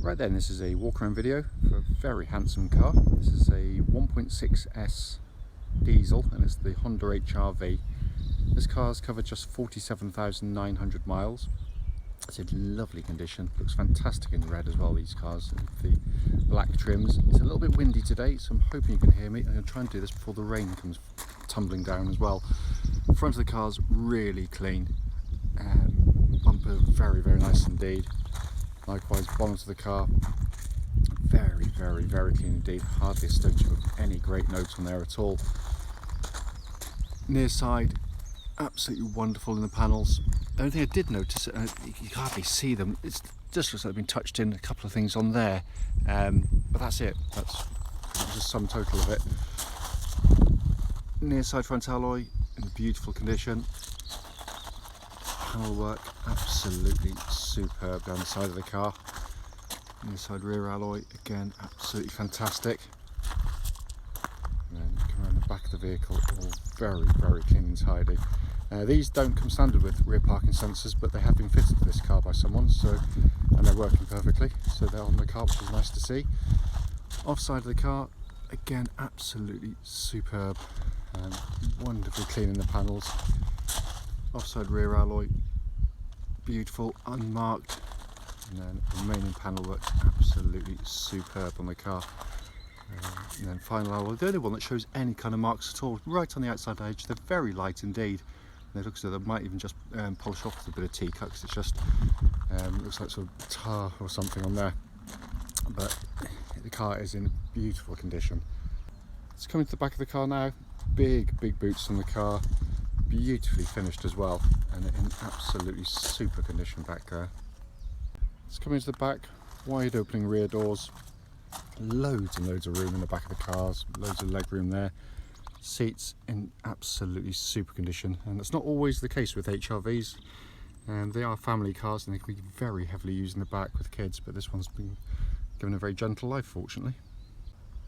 Right then, this is a walk around video for a very handsome car. This is a 1.6S diesel and it's the Honda HR-V. This car's covered just 47,900 miles. It's in lovely condition, looks fantastic in red as well, these cars, the black trims. It's a little bit windy today, so I'm hoping you can hear me. I'm going to try and do this before the rain comes tumbling down as well. The front of the car's really clean, bumper very nice indeed. Likewise, bottom of the car, very clean indeed, hardly a stone chip of any great notes on there at all. Near side, absolutely wonderful in the panels. The only thing I did notice, you can hardly see them, it just looks like they've been touched in, a couple of things on there, but that's it, that's just sum total of it. Near side front alloy in beautiful condition. Panel work absolutely superb down the side of the car. Near side rear alloy again absolutely fantastic. And then come around the back of the vehicle, all very clean and tidy. These don't come standard with rear parking sensors, but they have been fitted to this car by someone, and they're working perfectly, so they're on the car, which is nice to see. Offside of the car, again absolutely superb, wonderfully clean in the panels. Offside rear alloy, beautiful, unmarked, and then remaining panel works absolutely superb on the car. And then final alloy, the only one that shows any kind of marks at all, right on the outside edge. They're very light indeed. And it looks as though they might even just polish off with a bit of tea cut, because it's just looks like sort of tar or something on there. But the car is in beautiful condition. Let's come into the back of the car now. Big boots on the car. Beautifully finished as well, and in absolutely super condition back there. Let's come into the back, wide opening rear doors, loads and loads of room in the back of the cars, loads of leg room there. Seats in absolutely super condition, and that's not always the case with HR-Vs. They are family cars and they can be very heavily used in the back with kids, but this one's been given a very gentle life, fortunately.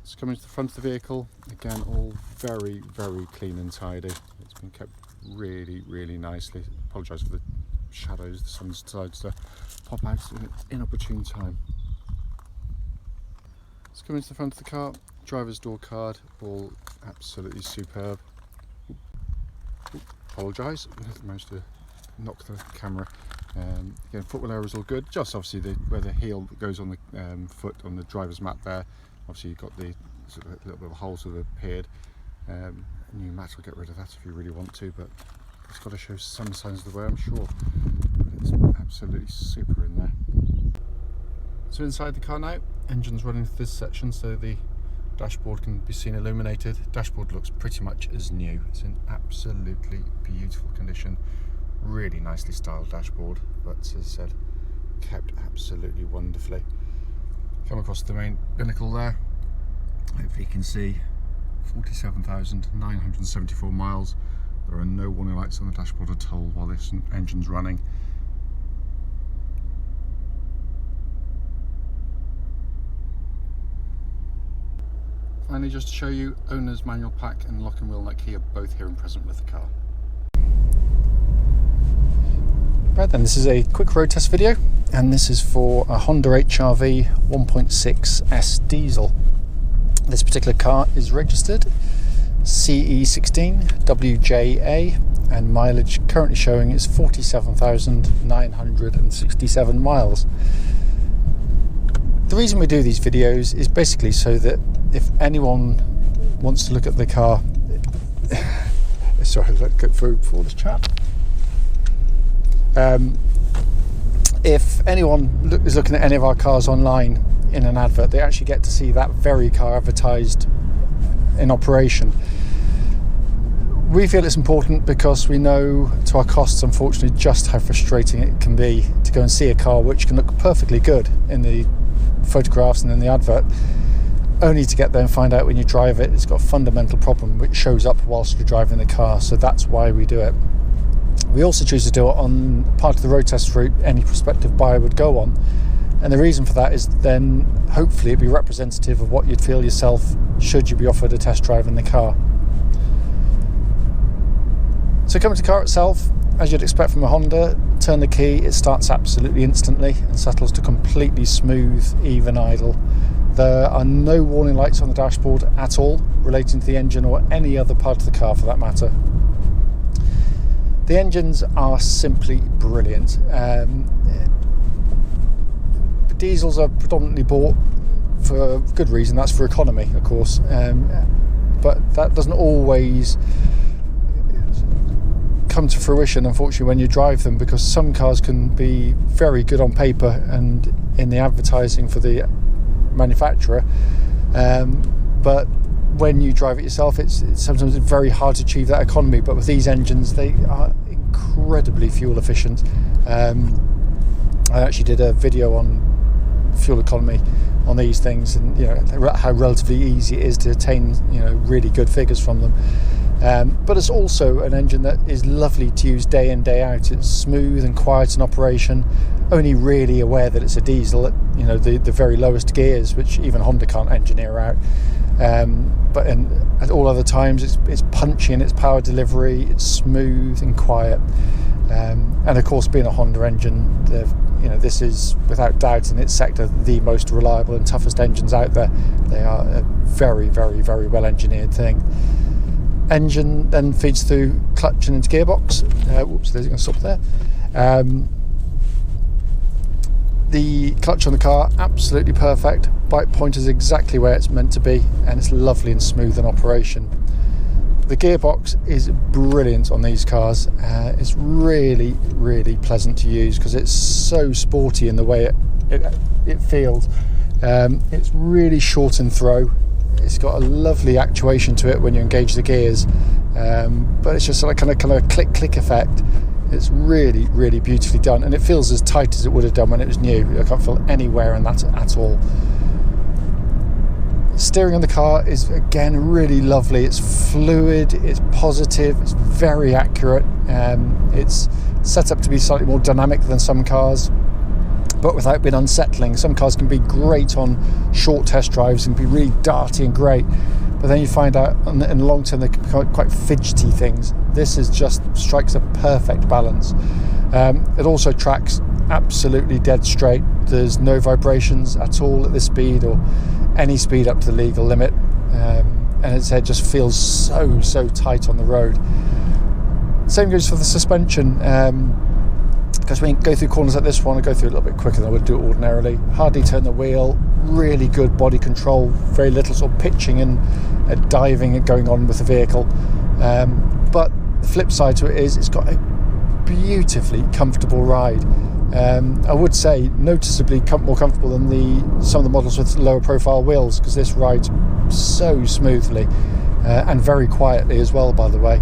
Let's come into the front of the vehicle, again all very clean and tidy. It's been kept really nicely. Apologise for the shadows, the sun decides to pop out in an inopportune time. Let's come into the front of the car, driver's door card, all absolutely superb. Apologise, I managed to knock the camera. Again, footwell area is all good, just obviously where the heel goes on the foot on the driver's mat there. Obviously you've got the sort of little bit of a hole sort of appeared. A new mat will get rid of that if you really want to, but it's got to show some signs of the wear, I'm sure. But it's absolutely super in there. So inside the car now, engine's running through this section so the dashboard can be seen illuminated. Dashboard looks pretty much as new. It's in absolutely beautiful condition. Really nicely styled dashboard, but as I said, kept absolutely wonderfully. Come across the main binnacle there. Hopefully you can see 47,974 miles. There are no warning lights on the dashboard at all while this engine's running. Finally, just to show you, owner's manual pack and lock and wheel nut key are both here and present with the car. Right then, this is a quick road test video, and this is for a Honda HR-V 1.6S diesel. This particular car is registered CE16WJA, and mileage currently showing is 47,967 miles. The reason we do these videos is basically so that if anyone wants to look at the car, sorry, let's get through before this chat. If anyone is looking at any of our cars online in an advert, they actually get to see that very car advertised in operation. We feel it's important because we know to our costs, unfortunately, just how frustrating it can be to go and see a car which can look perfectly good in the photographs and in the advert, only to get there and find out when you drive it, it's got a fundamental problem which shows up whilst you're driving the car. So that's why we do it. We also choose to do it on part of the road test route any prospective buyer would go on, and the reason for that is then hopefully it'd be representative of what you'd feel yourself should you be offered a test drive in the car. So coming to the car itself, as you'd expect from a Honda, turn the key, it starts absolutely instantly and settles to completely smooth, even idle. There are no warning lights on the dashboard at all relating to the engine or any other part of the car for that matter. The engines are simply brilliant. Diesels are predominantly bought for good reason, that's for economy of course, but that doesn't always come to fruition unfortunately when you drive them, because some cars can be very good on paper and in the advertising for the manufacturer, but when you drive it yourself it's sometimes very hard to achieve that economy. But with these engines, they are incredibly fuel efficient. I actually did a video on fuel economy on these things, and how relatively easy it is to attain really good figures from them. But it's also an engine that is lovely to use day in, day out. It's smooth and quiet in operation, only really aware that it's a diesel at the very lowest gears, which even Honda can't engineer out. But at all other times it's punchy in its power delivery, it's smooth and quiet. And of course, being a Honda engine, this is without doubt in its sector the most reliable and toughest engines out there. They are a very, very, very well engineered thing. Engine then feeds through clutch and into gearbox. Whoops, there's going to stop there. The clutch on the car, absolutely perfect. Bike pointer is exactly where it's meant to be, and it's lovely and smooth in operation. The gearbox is brilliant on these cars. It's really, really pleasant to use because it's so sporty in the way it feels. It's really short in throw. It's got a lovely actuation to it when you engage the gears, but it's just like kind of a click effect. It's really, really beautifully done, and it feels as tight as it would have done when it was new. I can't feel any wear in that at all. Steering on the car is again really lovely. It's fluid, it's positive, it's very accurate. It's set up to be slightly more dynamic than some cars, but without being unsettling. Some cars can be great on short test drives and be really darty and great, but then you find out in the long term they can become quite fidgety things. This strikes a perfect balance. It also tracks absolutely dead straight. There's no vibrations at all at this speed or any speed up to the legal limit, and as I said, just feels so tight on the road. Same goes for the suspension. Because when you go through corners like this one, I go through a little bit quicker than I would do it ordinarily. Hardly turn the wheel, really good body control, very little sort of pitching and diving going on with the vehicle. But the flip side to it is it's got a beautifully comfortable ride. I would say noticeably more comfortable than some of the models with lower profile wheels, because this rides so smoothly and very quietly as well, by the way.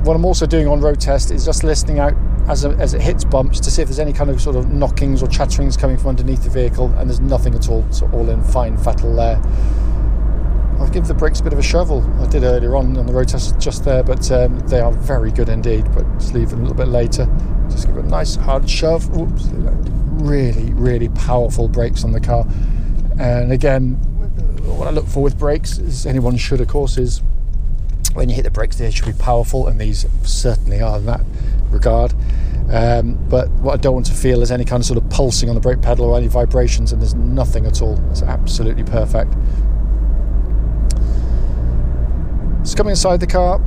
What I'm also doing on road test is just listening out as it hits bumps to see if there's any kind of sort of knockings or chatterings coming from underneath the vehicle, and there's nothing at all. It's all in fine fettle there. I'll give the brakes a bit of a shovel. I did earlier on the road test just there, but they are very good indeed. But just leave them a little bit later. Just give it a nice hard shove. Oops. Really, really powerful brakes on the car. And again, what I look for with brakes, as anyone should of course, is when you hit the brakes, they should be powerful, and these certainly are in that regard. But what I don't want to feel is any kind of sort of pulsing on the brake pedal or any vibrations, and there's nothing at all. It's absolutely perfect. So coming inside the car,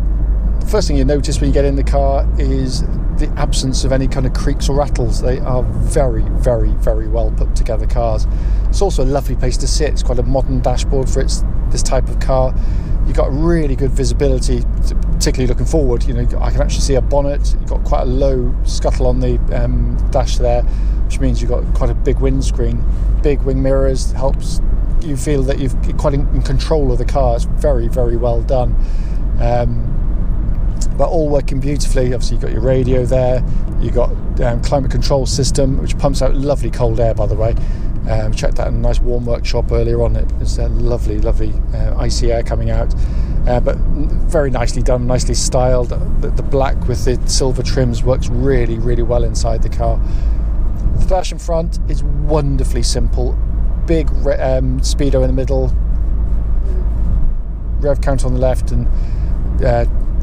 the first thing you notice when you get in the car is the absence of any kind of creaks or rattles. They are very, very, very well put together cars. It's also a lovely place to sit. It's quite a modern dashboard for this type of car. You've got really good visibility, particularly looking forward. I can actually see a bonnet. You've got quite a low scuttle on the dash there, which means you've got quite a big windscreen. Big wing mirrors helps you feel that you're quite in control of the car. It's very, very well done. But all working beautifully. Obviously, you've got your radio there. You've got climate control system, which pumps out lovely cold air, by the way. Checked that in a nice warm workshop earlier on. It's lovely, lovely icy air coming out, but very nicely done, nicely styled. The black with the silver trims works really, really well inside the car. The dash in front is wonderfully simple. Big speedo in the middle, rev counter on the left, and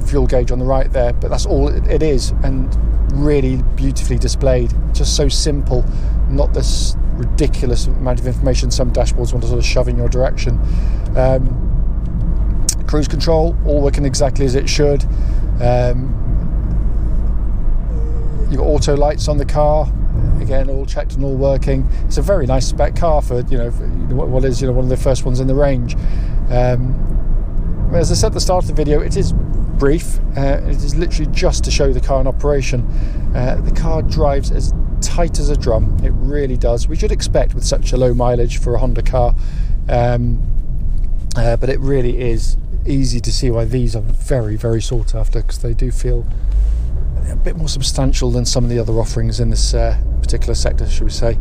fuel gauge on the right there, but that's all it is, and really beautifully displayed. Just so simple, not this ridiculous amount of information some dashboards want to sort of shove in your direction. Cruise control, all working exactly as it should. You've got auto lights on the car, again all checked and all working. It's a very nice spec car for what is one of the first ones in the range. As I said at the start of the video, it is brief. It is literally just to show the car in operation. The car drives as tight as a drum. It really does. We should expect with such a low mileage for a Honda car, but it really is easy to see why these are very, very sought after, because they do feel a bit more substantial than some of the other offerings in this particular sector, should we say.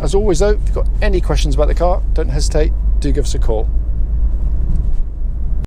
As always though, if you've got any questions about the car, don't hesitate, do give us a call.